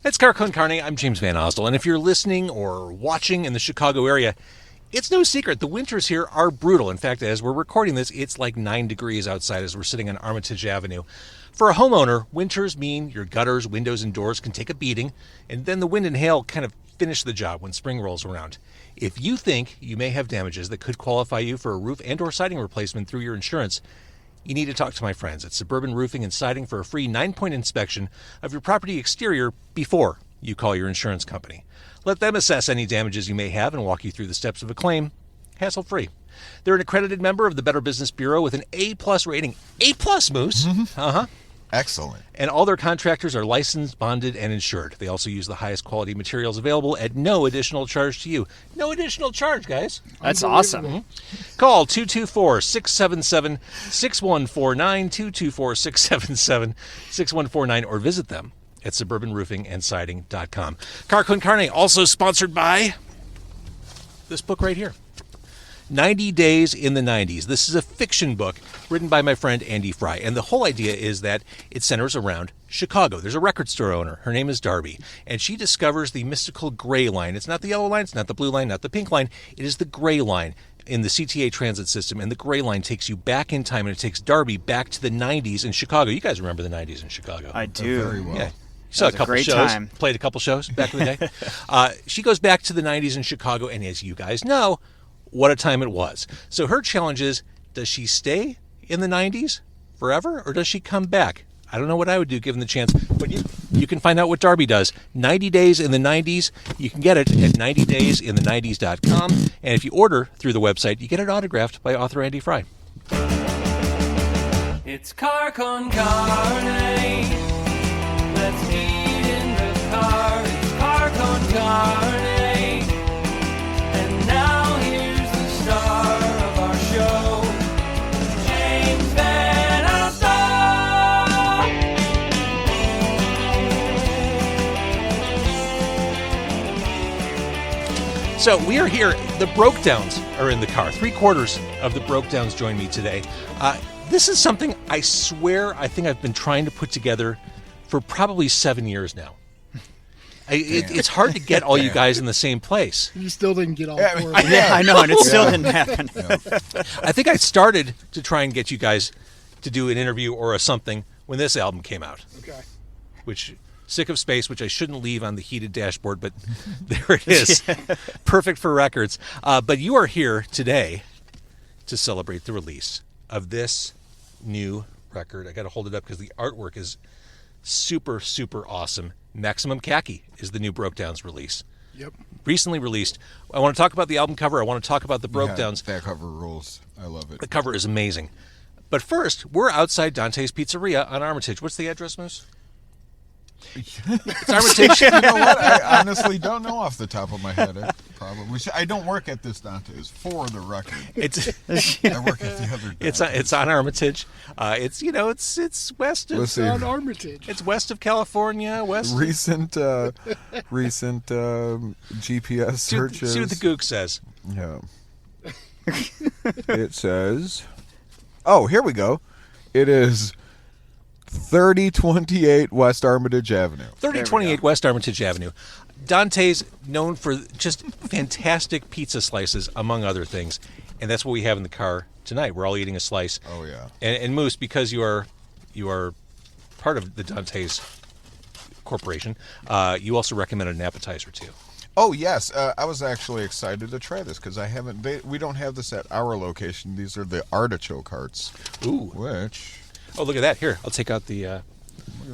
It's Car Con Carne. I'm James Van Osdell, and if you're listening or watching in the Chicago area, it's no secret the winters here are brutal. In fact, as we're recording this, it's like 9 degrees outside as we're sitting on Armitage Avenue. For a homeowner, winters mean your gutters, windows, and doors can take a beating, and then the wind and hail kind of finish the job when spring rolls around. If you think you may have damages that could qualify you for a roof and or siding replacement through your insurance, you need to talk to my friends at Suburban Roofing and Siding for a free 9-point inspection of your property exterior before you call your insurance company. Let them assess any damages you may have and walk you through the steps of a claim, hassle-free. They're an accredited member of the Better Business Bureau with an A-plus rating. A-plus, Moose? Mm-hmm. Uh-huh. Excellent. And all their contractors are licensed, bonded, and insured. They also use the highest quality materials available at no additional charge to you. No additional charge, guys. That's awesome. Mm-hmm. Call 224-677-6149, 224-677-6149, or visit them at suburbanroofingandsiding.com. Car Con Carne, also sponsored by this book right here. 90 Days in the 90s. This is a fiction book written by my friend Andy Fry, and the whole idea is that it centers around Chicago. There's a record store owner. Her name is Darby, and she discovers the mystical gray line. It's not the yellow line, it's not the blue line, not the pink line. It is the gray line in the CTA transit system, and the gray line takes you back in time, and it takes Darby back to the 90s in Chicago. You guys remember the 90s in Chicago? I do. Very well. Yeah. Saw a couple shows, played a couple shows back in the day. She goes back to the 90s in Chicago, and as you guys know, what a time it was. So her challenge is, does she stay in the 90s forever, or does she come back? I don't know what I would do given the chance, but you can find out what Darby does. 90 Days in the 90s. You can get it at 90daysinthe90s.com. And if you order through the website, you get it autographed by author Andy Fry. It's Car Con Carne. Let's eat in the car. It's Car Con Carne. And now here's the star of our show, James Van Osdell. So we are here. The Brokedowns are in the car. 3/4 of the Brokedowns join me today. This is something I swear I think I've been trying to put together for probably 7 years now. It's hard to get all you guys in the same place. You still didn't get all four of them. Yeah, I know, and it still didn't happen. I think I started to try and get you guys to do an interview or a something when this album came out. Okay. Which, Sick of Space, which I shouldn't leave on the heated dashboard, but there it is. Perfect for records. But you are here today to celebrate the release of this new record. I got to hold it up because the artwork is super, super awesome. Maximum Khaki is the new Brokedowns release. Yep. Recently released. I want to talk about the album cover. I want to talk about the Brokedowns. Yeah, that cover rules. I love it. The cover is amazing. But first, we're outside Dante's Pizzeria on Armitage. What's the address, Moose? It's Armitage. You know what? I honestly don't know off the top of my head. I don't work at this Dante's, for the record. I work at the other Dante's. It's on Armitage. It's west of Armitage. It's west of California. Recent GPS searches. See what the Gook says. Yeah. It says, oh, here we go. It is 3028 West Armitage Avenue. 3028 West Armitage Avenue. Dante's known for just fantastic pizza slices, among other things. And that's what we have in the car tonight. We're all eating a slice. Oh, yeah. And Moose, because you are part of the Dante's Corporation, you also recommended an appetizer, too. Oh, yes. I was actually excited to try this because we don't have this at our location. These are the artichoke hearts. Ooh. Which... Oh, look at that. Here, I'll take out the look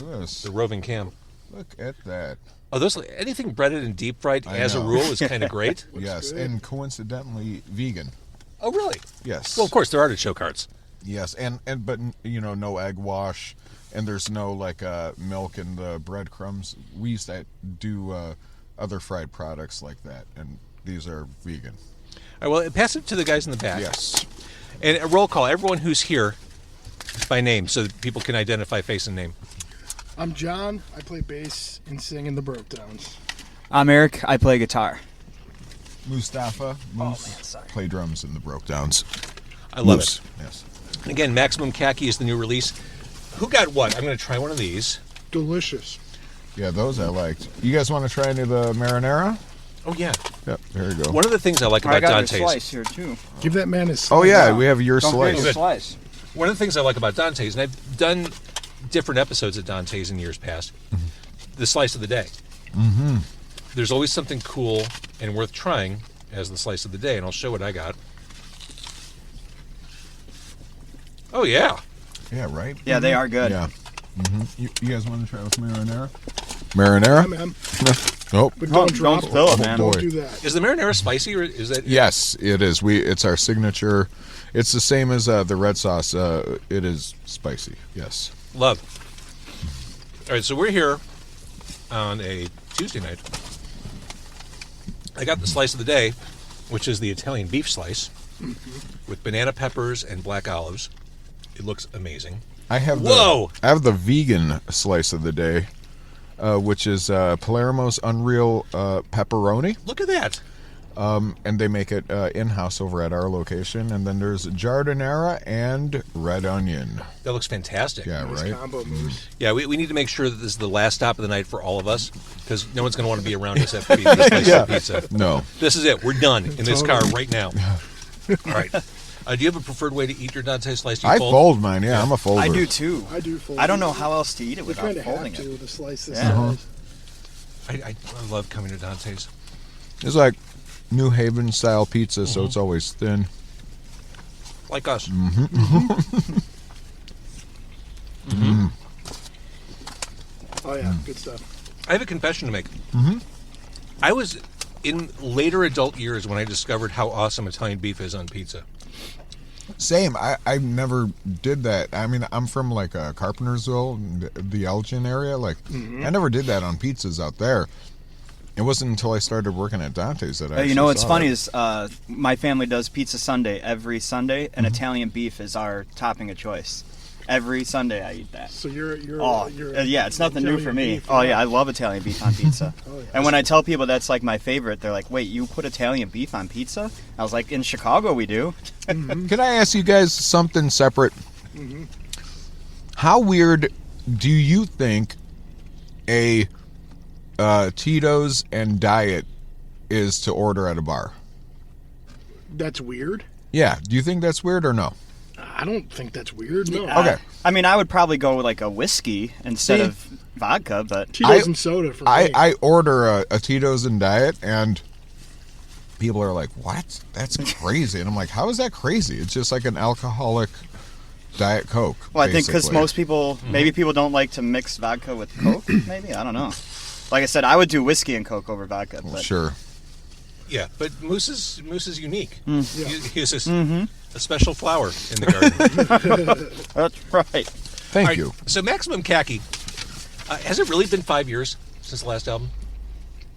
at this. the roving cam. Look at that. Oh, anything breaded and deep fried, as a rule, is kind of great. Yes, good. and coincidentally vegan. Oh, really? Yes. Well, of course, there are artichoke hearts. Yes, but no egg wash, and there's no milk and the breadcrumbs. We used to do other fried products like that, and these are vegan. All right, well, pass it to the guys in the back. Yes. And a roll call. Everyone who's here by name so that people can identify face and name. I'm John. I play bass and sing in the Brokedowns. I'm Eric. I play guitar. Mustafa, play drums in the Brokedowns. I love it. Yes. And again, Maximum Khaki is the new release. Who got what? I'm going to try one of these. Delicious. Yeah, those I liked. You guys want to try any of the marinara? Oh yeah. Yep, there you go. One of the things I like I about got Dante's. your slice here too. Give that man his. Oh yeah, Yeah. we have your Don't forget slice. your slice. One of the things I like about Dante's, and I've done different episodes at Dante's in years past, the slice of the day. Mm-hmm. There's always something cool and worth trying as the slice of the day, and I'll show what I got. Oh yeah. Yeah, right. Yeah, they are good. Yeah. You guys want to try this marinara? Marinara? Man, Nope. but Don't don't drop spill it, it. man. Don't Boy. do that. Is the marinara spicy, or is that? Yes, it is. It's our signature. It's the same as the red sauce. It is spicy. Yes. Love. All right, so we're here on a Tuesday night. I got the slice of the day, which is the Italian beef slice with banana peppers and black olives. It looks amazing. I have Whoa! I have the vegan slice of the day, which is Palermo's Unreal Pepperoni. Look at that. And they make it in-house over at our location. And then there's giardiniera and red onion. That looks fantastic. Yeah, Nice right? combo moves. Yeah, we need to make sure that this is the last stop of the night for all of us, because no one's going to want to be around us after we eat this place of pizza. No. This is it. We're done in this car Totally. right now. All right. Do you have a preferred way to eat your Dante slice? Do you I fold mine, yeah. I'm a folder. I do too. I do fold. I don't know how else to eat it You without kind of folding have to it. with a slice this Yeah. size. I love coming to Dante's. It's like New Haven style pizza, so it's always thin. Like us. Oh yeah, good stuff. I have a confession to make. Mm-hmm. I was in later adult years when I discovered how awesome Italian beef is on pizza. Same. I never did that. I mean, I'm from like Carpentersville, the Elgin area. Like, I never did that on pizzas out there. It wasn't until I started working at Dante's that I. You know what's saw funny that. is my family does pizza Sunday every Sunday, and Italian beef is our topping of choice. Every Sunday I eat that. So you're Yeah, it's nothing new Italian for me. beef, Oh yeah, I love Italian beef on pizza. Oh, yeah. And when I tell people that's like my favorite, they're like, "Wait, you put Italian beef on pizza?" I was like, "In Chicago we do." Can I ask you guys something separate? How weird do you think a Tito's and diet is to order at a bar? That's weird. Yeah. Do you think that's weird or no? I don't think that's weird. No. Okay. I mean, I would probably go with like a whiskey instead See? of vodka, but Tito's and soda for me. I order a Tito's and diet, and people are like, "What? That's crazy!" And I'm like, "How is that crazy? It's just like an alcoholic Diet Coke." well, I think because basically. most people, maybe people don't like to mix vodka with Coke. Maybe I don't know. Like I said, I would do whiskey and Coke over vodka. Well, But sure. Yeah, but Moose is unique. Yeah. He uses a special flower in the garden. That's right. Thank All right, you. So Maximum Khaki, has it really been 5 years since the last album?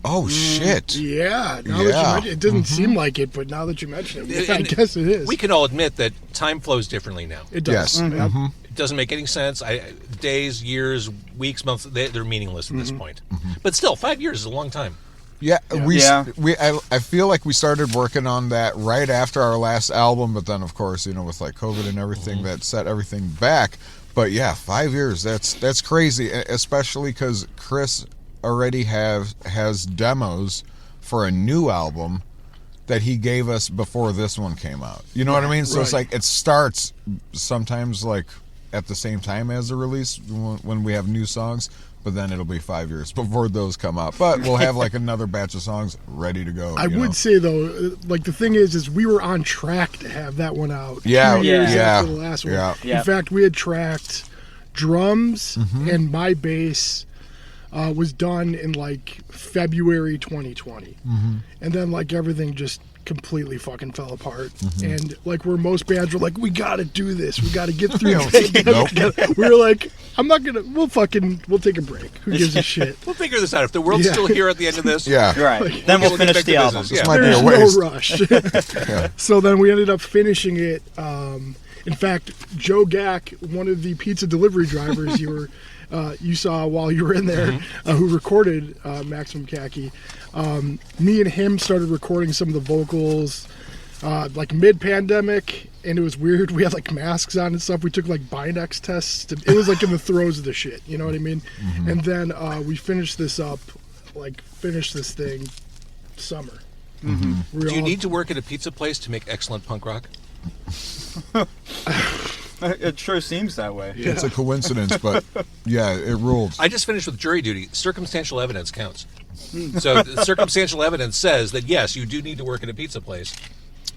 Oh shit! Yeah. Now that Yeah. you mention it, doesn't seem like it, but now that you mention it, I And guess it is. We can all admit that time flows differently now. It does. Yes. Yep. It doesn't make any sense. Days, years, weeks, months, they're meaningless at this point. But still, 5 years is a long time. Yeah, Yeah. I feel like we started working on that right after our last album, but then of course, with like COVID and everything, that set everything back. But yeah, 5 years, that's crazy, especially because Chris already has demos for a new album that he gave us before this one came out. You know what I mean? So it's Right. like it starts sometimes like at the same time as the release when we have new songs, but then it'll be 5 years before those come out. But we'll have like another batch of songs ready to go. I would say though, like the thing is we were on track to have that one out. Yeah, 2 years yeah, after the last one. yeah. Yeah. In fact, we had tracked drums and my bass was done in like February 2020, and then like everything just completely fucking fell apart. And like where most bands were like, we got to do this, we got to get through this. Nope. We were like, we'll take a break. Who gives a shit? We'll figure this out. If the world's Yeah. still here at the end of this, Yeah. Right. Then we'll We'll get finish back to the album. business. This Yeah. might be a There's waste. no rush. So then we ended up finishing it. In fact, Joe Gack, one of the pizza delivery drivers you saw while you were in there, who recorded Maximum Khaki, me and him started recording some of the vocals. like mid-pandemic, and it was weird. We had like masks on and stuff. We took like Binex tests. It was like in the throes of the shit. You know what I mean? Mm-hmm. And then we finished this thing summer. Mm-hmm. Do you need to work at a pizza place to make excellent punk rock? It sure seems that way. Yeah. It's a coincidence, but yeah, it rules. I just finished with jury duty. Circumstantial evidence counts. So the circumstantial evidence says that, yes, you do need to work at a pizza place.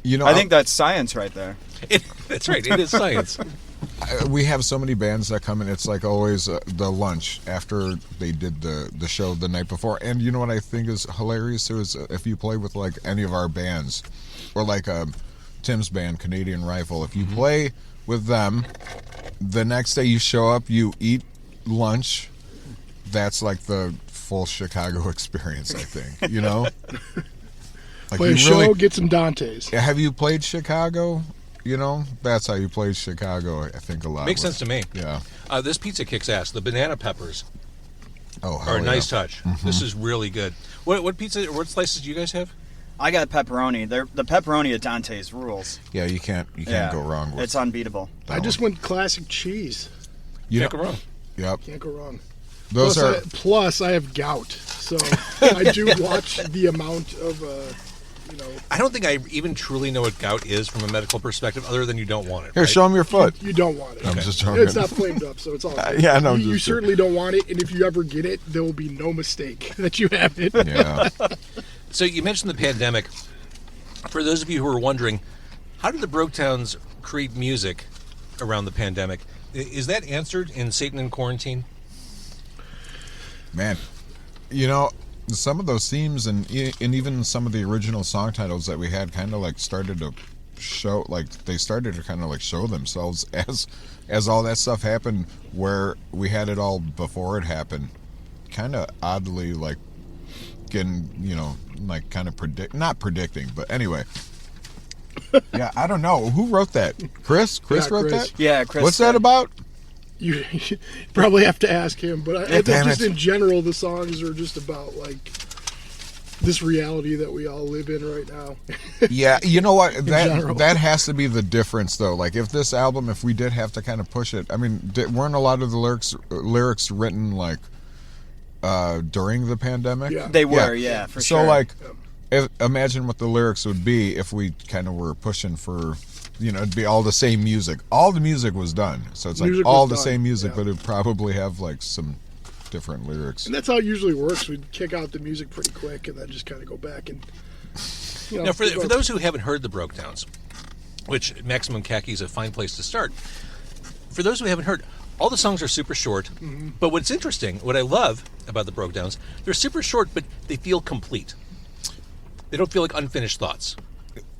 You know, I think that's science right there. That's right. It is science. we have so many bands that come in. It's like always the lunch after they did the show the night before. And you know what I think is hilarious too is if you play with like any of our bands, or like Tim's band, Canadian Rifle. If you play with them, the next day you show up, you eat lunch. That's like the full Chicago experience, I think. You know, like Play a show, get some Dantes. Have you played Chicago? You know, that's how you play Chicago, I think, a lot. Makes sense to me. Yeah. This pizza kicks ass. The banana peppers Oh, are a yeah. nice touch. This is really good. What pizza? What slices do you guys have? I got pepperoni. The pepperoni at Dante's rules. Yeah, you can't go wrong with It's unbeatable. I just went classic cheese. you Can't go wrong. Yep. Can't go wrong. Those are Plus, I have gout, so I do watch the amount of, I don't think I even truly know what gout is from a medical perspective, other than you don't want it. here. right? Show them your foot. You don't want it. I'm just joking. It's not flamed up, so it's all good. Yeah, no, I'm You just certainly don't want it, and if you ever get it, there will be no mistake that you have it. Yeah. So you mentioned the pandemic. For those of you who are wondering, how did the Brokedowns create music around the pandemic? Is that answered in Satan in Quarantine? Man, you know, some of those themes and even some of the original song titles that we had kind of like started to show, like they started to kind of like show themselves as all that stuff happened, where we had it all before it happened. Kind of oddly like getting, like kind of not predicting, but anyway. Yeah, I don't know. Who wrote that? Chris? Chris Yeah, wrote Chris. that? Yeah, Chris. What's that about? You probably have to ask him, but I think Damn just it. in general, the songs are just about like this reality that we all live in right now. Yeah, you know what? general. That has to be the difference, though. Like, if this album, if we did have to kind of push it, I mean, weren't a lot of the lyrics written like during the pandemic? Yeah. They were, yeah, for so, sure. like, imagine what the lyrics would be if we kind of were pushing for, it'd be all the same music. All the music was done, so it's like Music all was the done, same music, yeah. but it'd probably have like some different lyrics. And that's how it usually works. We'd kick out the music pretty quick and then just kind of go back and. Now, for those who haven't heard the Brokedowns, which Maximum Khaki is a fine place to start. For those who haven't heard, all the songs are super short. But what's interesting, what I love about the Brokedowns, they're super short, but they feel complete. They don't feel like unfinished thoughts.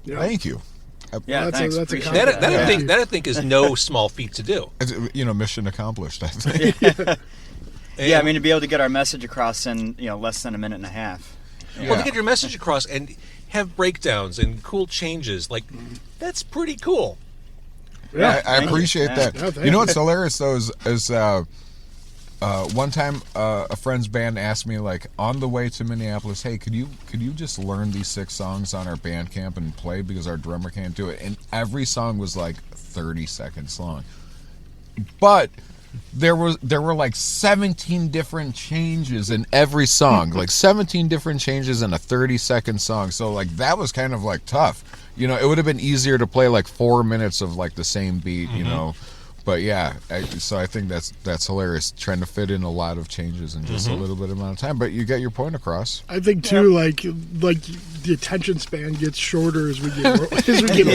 Yeah. Thank you. yeah, that's thanks. a Appreciate compliment. That I think is no small feat to do. Mission accomplished, I think. Yeah, I mean, to be able to get our message across in less than a minute and a half. Well, to get your message across and have breakdowns and cool changes, like that's pretty cool. Yeah. I appreciate Yeah. that. Yeah, thank You know you. what's hilarious though is one time a friend's band asked me, like, on the way to Minneapolis, hey, could you just learn these 6 songs on our Bandcamp and play because our drummer can't do it? And every song was like 30 seconds long, but there were like 17 different changes in every song, like 17 different changes in a 30-second song. So like that was kind of like tough. It would have been easier to play like 4 minutes of like the same beat, But yeah, so I think that's hilarious, trying to fit in a lot of changes in just a little bit amount of time. But you get your point across. I think too, like the attention span gets shorter as we get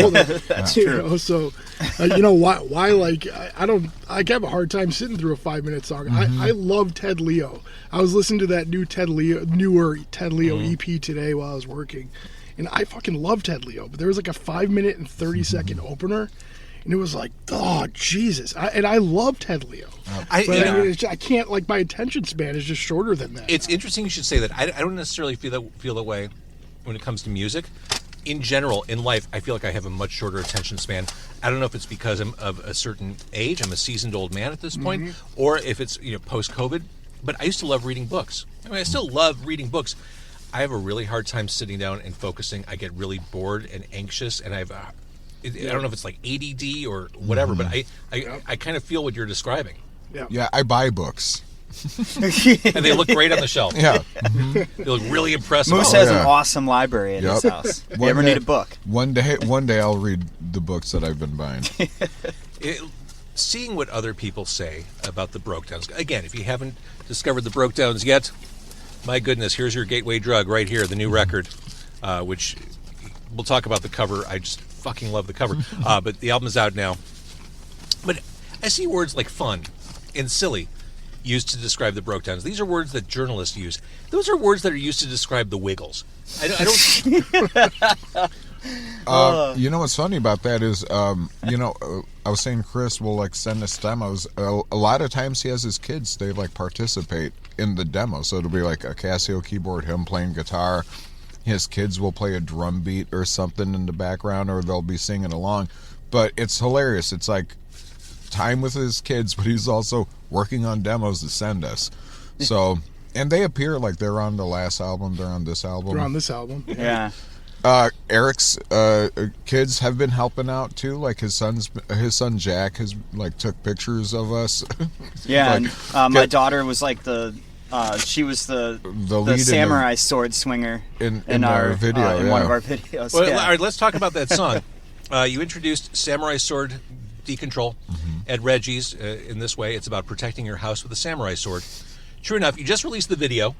older. That's You true. know, so why like I have a hard time sitting through a 5-minute song. I love Ted Leo. I was listening to that newer Ted Leo EP today while I was working, and I fucking love Ted Leo. But there was like a 5-minute and 30-second opener. And it was like, oh, Jesus. I love Ted Leo. I can't, like, my attention span is just shorter than that. It's interesting you should say that. I don't necessarily feel that way when it comes to music. In general, in life, I feel like I have a much shorter attention span. I don't know if it's because I'm of a certain age. I'm a seasoned old man at this point, or if it's post-COVID. But I used to love reading books. I mean, I still love reading books. I have a really hard time sitting down and focusing. I get really bored and anxious, and I don't know if it's like ADD or whatever, but I kind of feel what you're describing. Yeah, I buy books. And they look great on the shelf. Yeah. They look really impressive. Moose has an awesome library at his house. If you ever need a book. One day I'll read the books that I've been buying. Seeing what other people say about the Brokedowns. Again, if you haven't discovered the Brokedowns yet, my goodness, here's your gateway drug right here, the new record, which we'll talk about the cover. I just fucking love the cover. But the album is out now. But I see words like fun and silly used to describe the Brokedowns. These are words that journalists use. Those are words that are used to describe the Wiggles. I don't. You know what's funny about that is, I was saying Chris will like send us demos. A lot of times he has his kids, they like participate in the demo. So it'll be like a Casio keyboard, him playing guitar. His kids will play a drum beat or something in the background, or they'll be singing along. But it's hilarious. It's like time with his kids, but he's also working on demos to send us. So, and they appear like they're on the last album, they're on this album. They're on this album. Yeah. Eric's kids have been helping out too. Like his son Jack has like took pictures of us. Yeah, like, and my daughter was like she was the lead samurai sword swinger in our video, in one of our videos. Well, yeah. all right, let's talk about that song. You introduced Samurai Sword Decontrol at Reggie's in this way. It's about protecting your house with a samurai sword. True enough, you just released the video.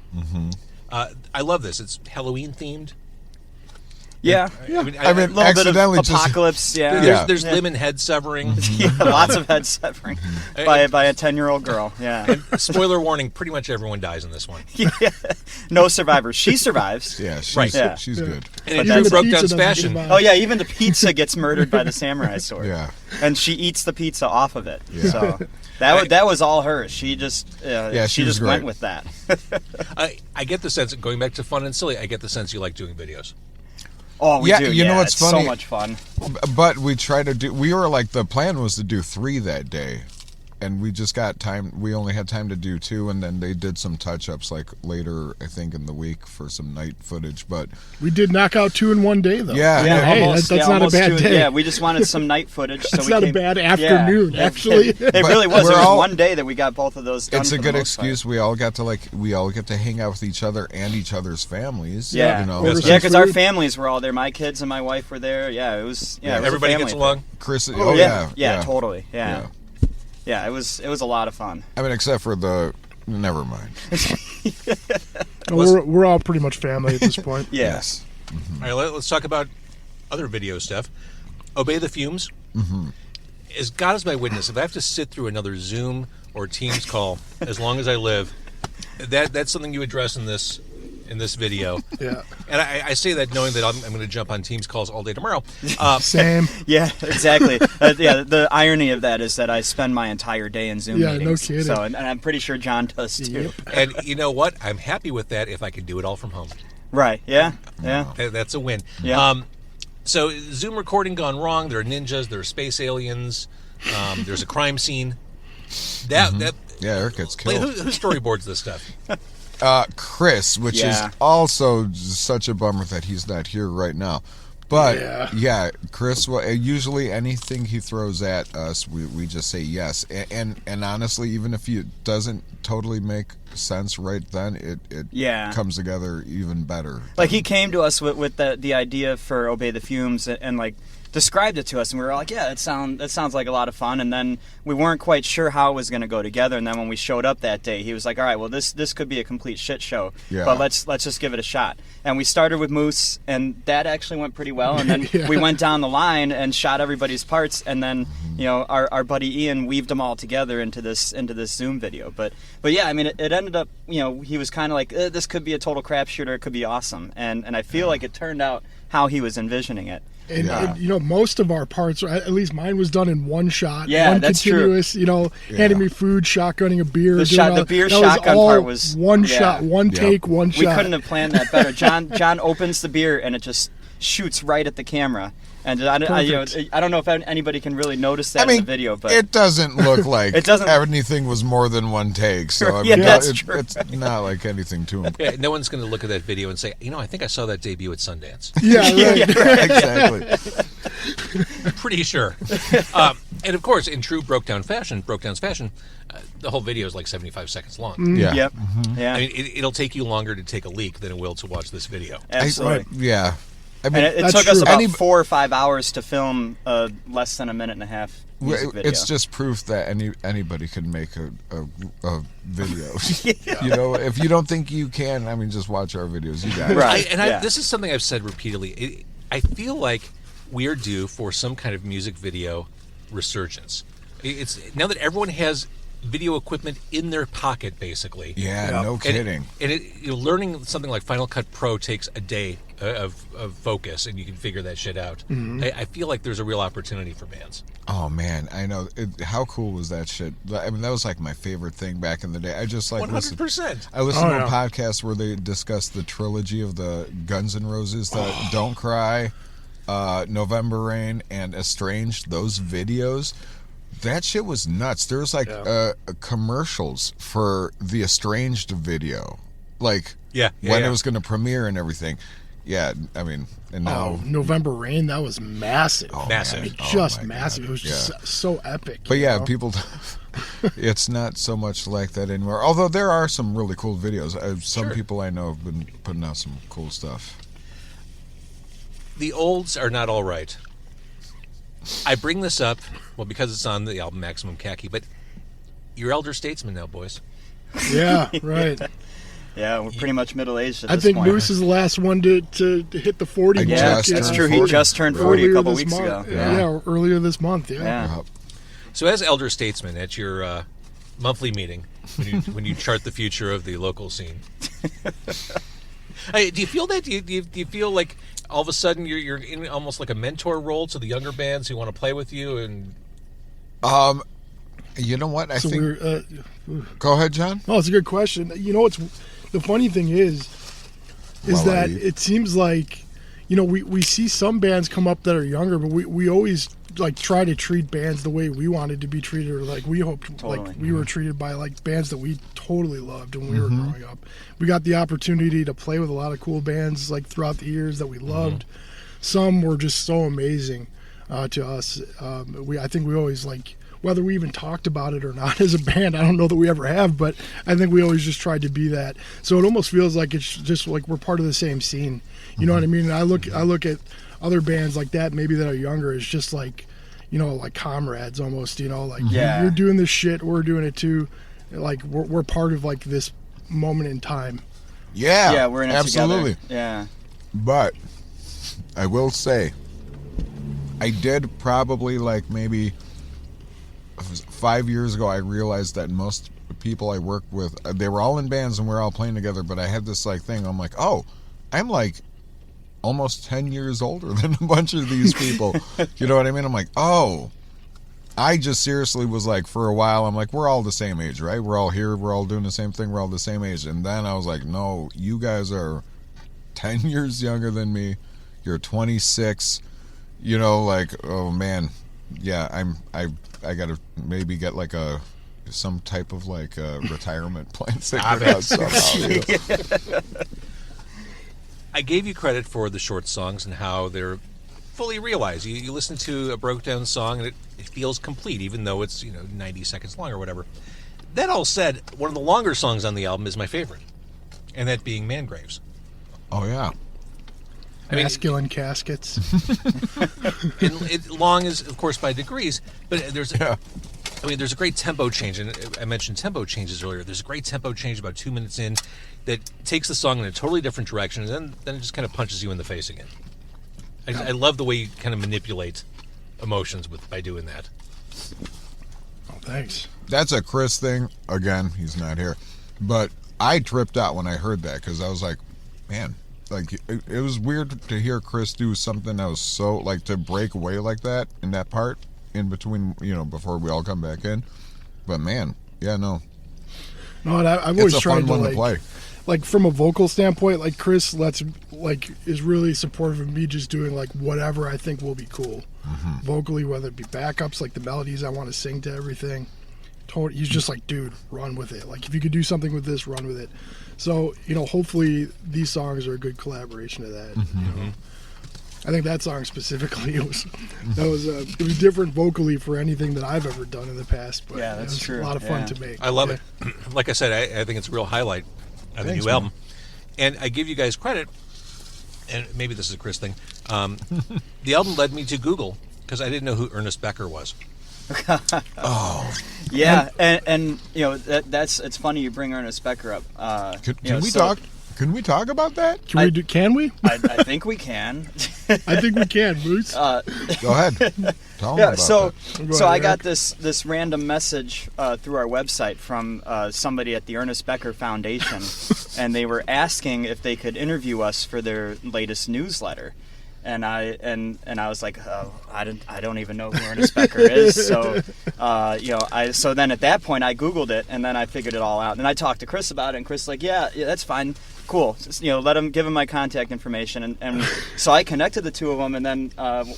I love this. It's Halloween themed. Yeah. I mean, a little accidentally bit of apocalypse. There's limb and head severing. Yeah, lots of head severing by a 10-year-old girl. Yeah. Spoiler warning: pretty much everyone dies in this one. Yeah. No survivors. She survives. Yeah, she's, Right. Yeah. she's good. And in Even true the pizza Brokedowns doesn't fashion, get by. Oh yeah, even the pizza gets murdered by the samurai sword. Yeah. And she eats the pizza off of it. Yeah. So that was all hers. She just she was just went great. with that. I get the sense, going back to fun and silly, I get the sense you like doing videos. Oh, we do. You know what's it's funny? so much fun. But we were like, the plan was to do 3 that day. And we just got time. We only had time to do 2, and then they did some touch-ups like later, I think, in the week for some night footage. But We did knock out 2 in one day, though. Yeah. Yeah, Hey, almost, that's not a almost bad 2. day. Yeah, we just wanted some night footage. That's so we not a came, bad afternoon, actually. It really was. we're There was all- one day that we got both of those done. it's a for the good most part. excuse. We all get to hang out with each other and each other's families. Yeah, You know, Order yeah, because our food. families were all there. My kids and my wife were there. Yeah, it was. Yeah, it was a Everybody family gets thing. along. Chris. Yeah, totally. Yeah. Yeah, it was a lot of fun. I mean, except for never mind. We're all pretty much family at this point. Yeah. Yes. All right, let's talk about other video stuff. Obey the Fumes. As God is my witness, if I have to sit through another Zoom or Teams call as long as I live, that's something you address in this video. Yeah. And I say that knowing that I'm going to jump on Teams calls all day tomorrow. Same. Yeah, exactly. The irony of that is that I spend my entire day in Zoom Yeah, no meetings. kidding. So, and I'm pretty sure John does too. Yep. And you know what? I'm happy with that if I can do it all from home. Right? Yeah. Yeah. That's a win. Yeah. So Zoom recording gone wrong. There are ninjas. There are space aliens. There's a crime scene. That Yeah, Eric gets like, killed. who storyboards this stuff? Chris, which Yeah. is also such a bummer that he's not here right now. But yeah, Chris. Usually anything he throws at us, we just say yes. And honestly, even if it doesn't totally make sense right then, it comes together even better. Like he came to us with the idea for Obey the Fumes and like described it to us, and we were like, yeah, that sounds like a lot of fun. And then we weren't quite sure how it was going to go together. And then when we showed up that day, he was like, all right, well this could be a complete shit show, but let's just give it a shot. And we started with Moose, and that actually went pretty well. And then we went down the line and shot everybody's parts, and then our buddy Ian weaved them all together into this Zoom video. But yeah, I mean it ended up, he was kind of like, this could be a total crapshoot, or it could be awesome. And I feel like it turned out how he was envisioning it. And most of our parts, or at least mine, was done in one shot. Yeah, one that's continuous, handing me food, shotgunning a beer. The beer that shotgun was all part was one shot, one take, one shot. We couldn't have planned that better. John opens the beer, and it just shoots right at the camera. And I don't know if anybody can really notice that I mean, in the video, but it doesn't look like It doesn't- anything was more than one take. So I Yeah, mean, that's true. It's not like anything to him. Yeah, no one's going to look at that video and say, I think I saw that debut at Sundance. Yeah, right. Exactly. Pretty sure. And of course, in true Brokedowns fashion, the whole video is like 75 seconds long. Yeah. Yep. Yeah. I mean, it'll take you longer to take a leak than it will to watch this video. Absolutely. Yeah. I mean, And it That's took us true. about 4 or 5 hours to film less than a minute and a half music video. it's just proof that anybody can make a video. You know, if you don't think you can, I mean, just watch our videos. You got it. Right. This is something I've said repeatedly. I feel like we are due for some kind of music video resurgence. It's now that everyone has video equipment in their pocket, basically. Yeah, no kidding. Learning something like Final Cut Pro takes a day of focus, and you can figure that shit out. I feel like there's a real opportunity for bands. Oh man, I know. How cool was that shit? I mean, that was like my favorite thing back in the day. I just like 100%. I listened to a podcast where they discussed the trilogy of the Guns N' Roses, the Don't Cry, November Rain, and Estranged. Those videos. That shit was nuts. There was like commercials for the Estranged video, like when it was going to premiere and everything. Yeah, I mean, and now November Rain, that was massive. Massive. I mean, Oh, just my massive. God. It was just so epic. But you yeah, know? people. It's not so much like that anymore. Although there are some really cool videos. Some people I know have been putting out some cool stuff. The olds are not all right. I bring this up, well, because it's on the album Maximum Khaki, but you're elder statesmen now, boys. Yeah, right. Yeah, we're pretty much middle-aged at I this think point. Moose is the last one to hit the 40 I mark. Yeah, just that's turned true. 40. He just turned 40 a Earlier couple this weeks month. ago. Yeah, earlier this month. Yeah. So as elder statesmen at your monthly meeting, when you chart the future of the local scene, do you feel that? Do you feel like all of a sudden you're in almost like a mentor role to the younger bands who want to play with you? And You know what? I So think. we're. Go ahead, John. Oh, it's a good question. You know what's the funny thing is Well, that it seems like, you know, we see some bands come up that are younger, but we always like try to treat bands the way we wanted to be treated, or like we hoped like we were treated by like bands that we totally loved when we were growing up. We got the opportunity to play with a lot of cool bands like throughout the years that we loved. Some were just so amazing to us. I think we always like, whether we even talked about it or not as a band, I don't know that we ever have, but I think we always just tried to be that. So it almost feels like it's just like we're part of the same scene. You know what I mean? And I look at other bands like that, maybe that are younger, it's just like, you know, like comrades almost, you know, like you're doing this shit, we're doing it too. Like we're part of like this moment in time. Yeah. Yeah, we're in it absolutely. together. Yeah. But I will say, I did probably like maybe 5 years ago, I realized that most people I work with, they were all in bands and we're all playing together, but I had this like thing, I'm like, oh, I'm like almost 10 years older than a bunch of these people. You know what I mean? I'm like, oh, I just seriously was like, for a while, I'm like, we're all the same age, right? We're all here, we're all doing the same thing, we're all the same age. And then I was like, no, you guys are 10 years younger than me. You're 26. You know, like, oh man, yeah, I gotta maybe get like some type of like retirement plan figured out somehow. You know? I gave you credit for the short songs and how they're fully realized. You listen to a Brokedowns song and it feels complete, even though it's 90 seconds long or whatever. That all said, one of the longer songs on the album is my favorite, and that being Man-Graves. Oh yeah. I mean, Masculine caskets. long is, of course, by degrees, but there's a great tempo change, and I mentioned tempo changes earlier. There's a great tempo change about 2 minutes in that takes the song in a totally different direction, and then it just kind of punches you in the face again. I love the way you kind of manipulate emotions by doing that. Oh, thanks. That's a Chris thing. Again, he's not here, but I tripped out when I heard that because I was like, man. Like, it was weird to hear Chris do something that was so, like, to break away like that in that part in between, before we all come back in. But, man, yeah, no. No, and I've always It's a tried fun one to play. like from a vocal standpoint, like Chris lets like is really supportive of me just doing like whatever I think will be cool, vocally, whether it be backups, like the melodies I want to sing to everything. He's just like, dude, run with it. Like if you could do something with this, run with it. So hopefully these songs are a good collaboration of that. I think that song specifically it was different vocally for anything that I've ever done in the past. But Yeah, that's it was true. a lot of fun Yeah. to make. I love it. Like I said, I think it's a real highlight of the Thanks, new man. album. And I give you guys credit, and maybe this is a Chris thing. The album led me to Google because I didn't know who Ernest Becker was. Yeah, and that's it's funny you bring Ernest Becker up. Can we talk? Can we talk about that? Can we? I think we can. I think we can, Moose. Go ahead. Tell them Yeah, about so that. Go so ahead, I got Eric. this random message through our website from somebody at the Ernest Becker Foundation, and they were asking if they could interview us for their latest newsletter. And I was like, oh, I don't even know who Ernest Becker is. So so then at that point I Googled it, and then I figured it all out. And I talked to Chris about it, and Chris was like, yeah, that's fine, cool. Just, give him my contact information, and so I connected the two of them, and then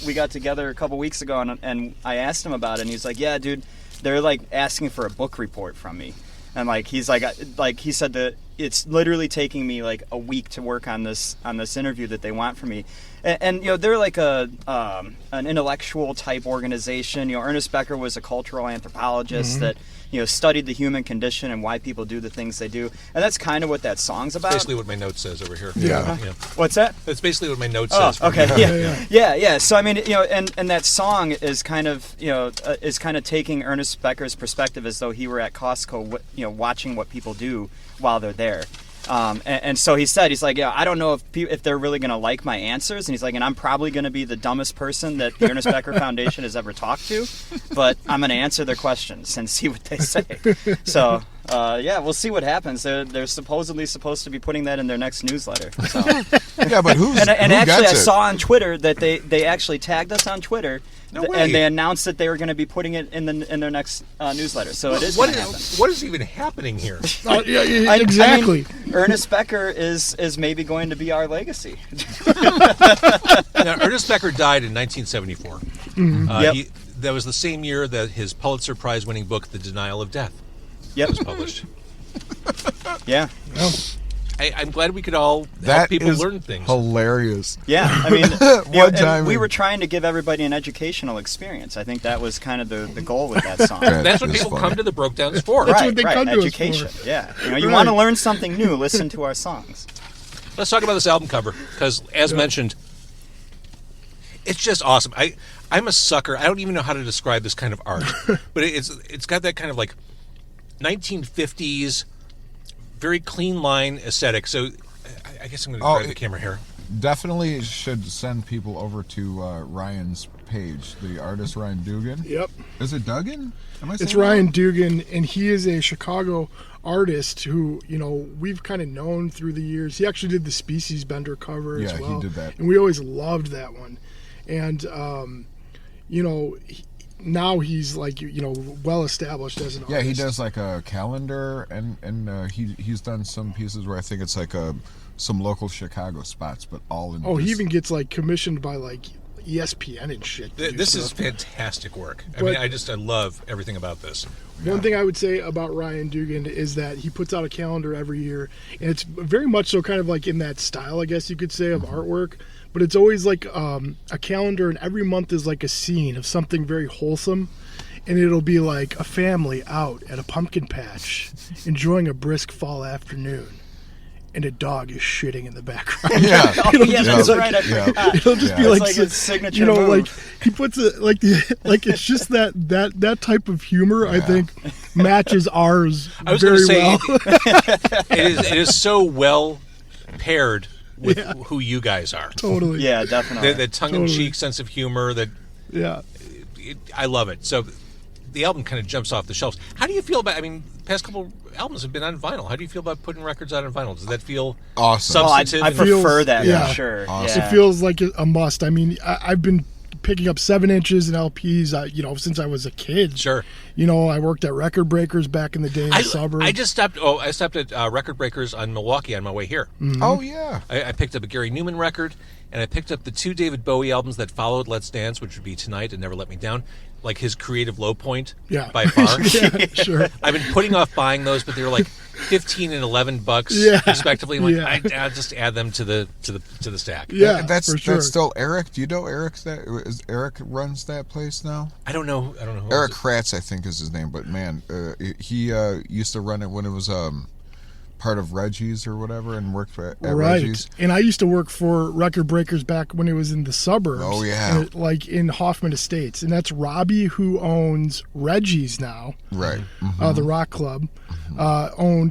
we got together a couple weeks ago, and I asked him about it, and he's like, yeah, dude, they're like asking for a book report from me. And he said that it's literally taking me like a week to work on this interview that they want from me, and they're like an intellectual type organization. Ernest Becker was a cultural anthropologist that studied the human condition and why people do the things they do, and that's kind of what that song's about. Basically, what my note says over here. Yeah. What's that? That's basically what my note Oh, says. okay. Yeah. So I mean, and that song is kind of taking Ernest Becker's perspective as though he were at Costco, watching what people do while they're there. And so he's like, yeah, I don't know if they're really going to like my answers. And he's like, and I'm probably going to be the dumbest person that the Ernest Becker Foundation has ever talked to, but I'm going to answer their questions and see what they say. So, we'll see what happens. They're supposedly supposed to be putting that in their next newsletter. So. Yeah, but who actually, gets I it? saw on Twitter that they actually tagged us on Twitter. No way. And they announced that they were going to be putting it in their next newsletter. So it is What going to happen. what is even happening here? Exactly. I mean, Ernest Becker is maybe going to be our legacy. Now, Ernest Becker died in 1974. Yep. That was the same year that his Pulitzer Prize-winning book, The Denial of Death, Yep. was published. Yeah. I'm glad we could all help That people is learn things. hilarious. Yeah. I mean, One and time we in- were trying to give everybody an educational experience. I think that was kind of the goal with that song. That's what is people funny. come to the Brokedowns for. That's right, what they right. come to us Education. for. Yeah. You Right. want to learn something new, listen to our songs. Let's talk about this album cover, because as mentioned, it's just awesome. I'm a sucker. I don't even know how to describe this kind of art, but it's got that kind of like 1950s, very clean line aesthetic. So I guess I'm going to grab the camera here. Definitely should send people over to Ryan's page, the artist Ryan Dugan. Yep. Is it Duggan? Am I saying It's that Ryan right? Dugan, and he is a Chicago artist who, we've kind of known through the years. He actually did the Species Bender cover as Yeah, he well. did that. And we always loved that one. And, now he's like, well established as an Yeah, artist. he does like a calendar, and he's done some pieces where I think it's like some local Chicago spots, but all in. Oh, he this- even gets like commissioned by like ESPN and shit. to do This is stuff. fantastic work. I But- mean, I love everything about this. One thing I would say about Ryan Dugan is that he puts out a calendar every year, and it's very much so kind of like in that style, I guess you could say, of artwork. But it's always like a calendar, and every month is like a scene of something very wholesome. And it'll be like a family out at a pumpkin patch, enjoying a brisk fall afternoon, and a dog is shitting in the background. Yeah. It'll Yeah, just that's be right. I Yeah. forgot. It'll just Yeah. be It's like, like his signature you know, move. like he puts it like it's just that type of humor. I think matches ours I was very going to say, well. it is so well paired with who you guys are. Totally. Yeah, definitely. The tongue-in-cheek sense of humor that Yeah. I love it. So the album kind of jumps off the shelves. How do you feel about? I mean, the past couple albums have been on vinyl. How do you feel about putting records out on vinyl? Does that feel Awesome. Oh, I substantive? prefer feels- that yeah. for sure. Awesome. Yeah. It feels like a must. I mean, I've been picking up 7 inches and LPs, since I was a kid. Sure. I worked at Record Breakers back in the day in the suburbs. I just stopped. Oh, I stopped at Record Breakers on Milwaukee on my way here. Oh yeah. I picked up a Gary Newman record, and I picked up the 2 David Bowie albums that followed Let's Dance, which would be Tonight and Never Let Me Down, like his creative low point by far. Yeah, sure. I've been putting off buying those, but they were like $15 and $11 respectively. I'm like, I'll just add them to the stack. Yeah, that's for sure. that's still Eric. Do you know Eric? Eric runs that place now? I don't know. Who Eric owns it. Kratz, I think, is his name. But man, he used to run it when it was part of Reggie's or whatever, and worked at Reggie's. And I used to work for Record Breakers back when it was in the suburbs. Oh, yeah. Like in Hoffman Estates. And that's Robbie, who owns Reggie's now. Right. The Rock Club.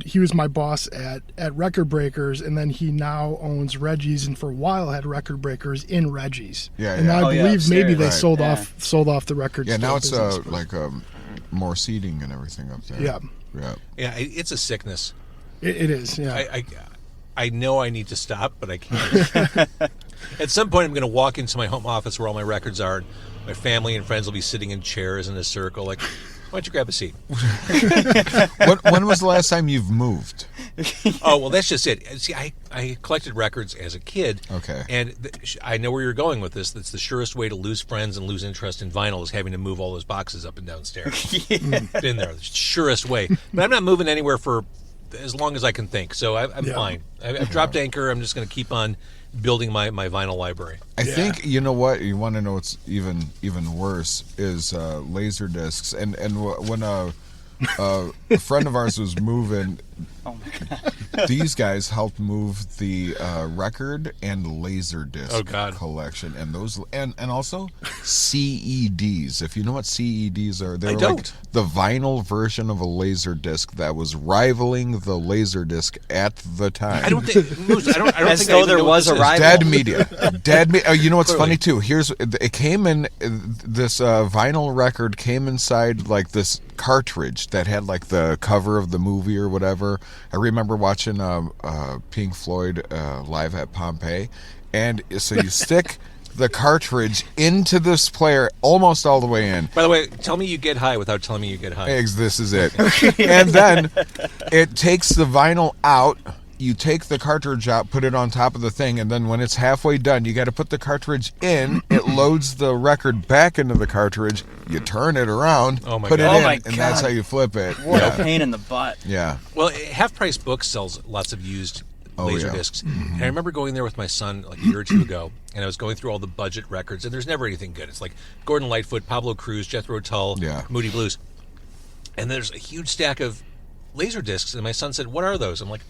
He was my boss at Record Breakers, and then he now owns Reggie's, and for a while had Record Breakers in Reggie's. Yeah, and yeah. I believe maybe they Right. sold off the record. Yeah, now store it's business, but- more seating and everything up there. Yeah. Yeah. Yeah, it's a sickness. It is. Yeah. I know I need to stop, but I can't. At some point, I'm going to walk into my home office where all my records are. And my family and friends will be sitting in chairs in a circle. Like, why don't you grab a seat? When was the last time you've moved? Oh, well, that's just it. See, I collected records as a kid. Okay. And I know where you're going with this. That's the surest way to lose friends and lose interest in vinyl is having to move all those boxes up and down stairs. Been there. The surest way. But I'm not moving anywhere for as long as I can think. So I'm fine. I've dropped anchor. I'm just going to keep on building my vinyl library. I think, you know what, you want to know what's even worse is laser discs. And when a friend of ours was moving, Oh my God. these guys helped move the record and laser disc collection, and those and also CEDs. If you know what CEDs are, they're like the vinyl version of a laser disc that was rivaling the laser disc at the time. I don't think Moose, I don't As think though I even there know was what a this is. rival. Dead media. You know what's Clearly. funny too? It came in this vinyl record came inside like this cartridge that had like the cover of the movie or whatever. I remember watching Pink Floyd live at Pompeii, and so you stick the cartridge into this player almost all the way in. By the way, tell me you get high without telling me you get high. Eggs, this is it. And then it takes the vinyl out. You take the cartridge out, put it on top of the thing, and then when it's halfway done, you got to put the cartridge in. It loads the record back into the cartridge. You turn it around, put it in, and that's how you flip it. What a pain in the butt. Yeah. Well, Half Price Books sells lots of used laser discs. And I remember going there with my son like a year or two ago, and I was going through all the budget records, and there's never anything good. It's like Gordon Lightfoot, Pablo Cruz, Jethro Tull, Moody Blues. And there's a huge stack of laser discs, and my son said, "What are those?" I'm like,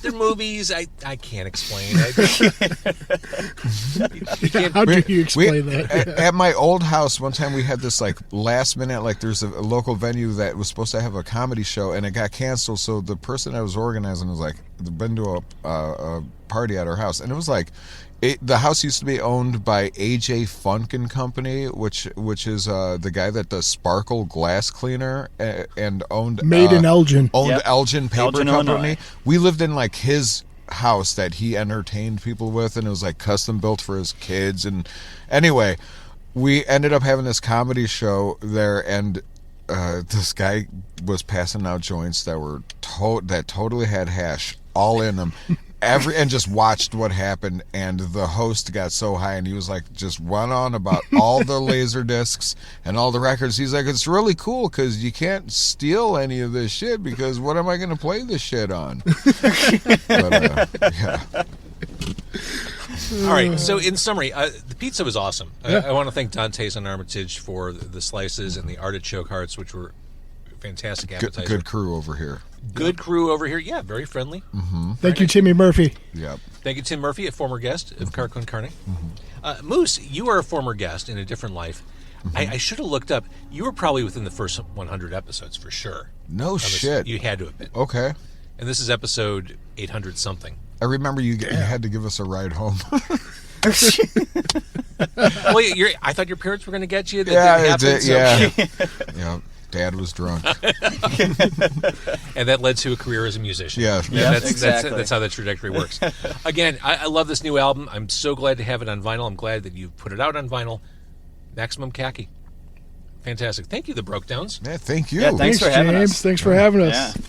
"They're movies. I can't explain." How do you explain that? At my old house, one time we had this like last minute, like there's a local venue that was supposed to have a comedy show, and it got canceled. So the person that was organizing was like, been to a party at our house, and it was like, the house used to be owned by AJ Funk and Company, which is the guy that does Sparkle glass cleaner and owned Made in Elgin. Owned Elgin Paper Elgin, Company. Illinois. We lived in like his house that he entertained people with, and it was like custom built for his kids. And anyway, we ended up having this comedy show there, and this guy was passing out joints that were that totally had hash all in them. And just watched what happened, and the host got so high, and he was like, just went on about all the laser discs and all the records. He's like, it's really cool because you can't steal any of this shit, because what am I going to play this shit on? But, yeah. All right. So, in summary, the pizza was awesome. I want to thank Dante's and Armitage for the slices and the artichoke hearts, which were fantastic appetizer. Good crew over here. Good crew over here. Yeah, very friendly. Mm-hmm. Thank you, Timmy Murphy. Yep. Thank you, Tim Murphy, a former guest of Car Con Carne. Moose, you are a former guest in a different life. I should have looked up. You were probably within the first 100 episodes for sure. No shit. You had to have been. Okay. And this is episode 800 something. I remember you had to give us a ride home. Well, I thought your parents were going to get you. Yeah, didn't happen, yeah. Yeah. Dad was drunk. And that led to a career as a musician. Yeah. That's how that trajectory works. Again, I love this new album. I'm so glad to have it on vinyl. I'm glad that you put it out on vinyl. Maximum Khaki. Fantastic. Thank you, the Brokedowns. Yeah, thank you. Yeah, thanks for having James. us. Thanks for having us. Yeah.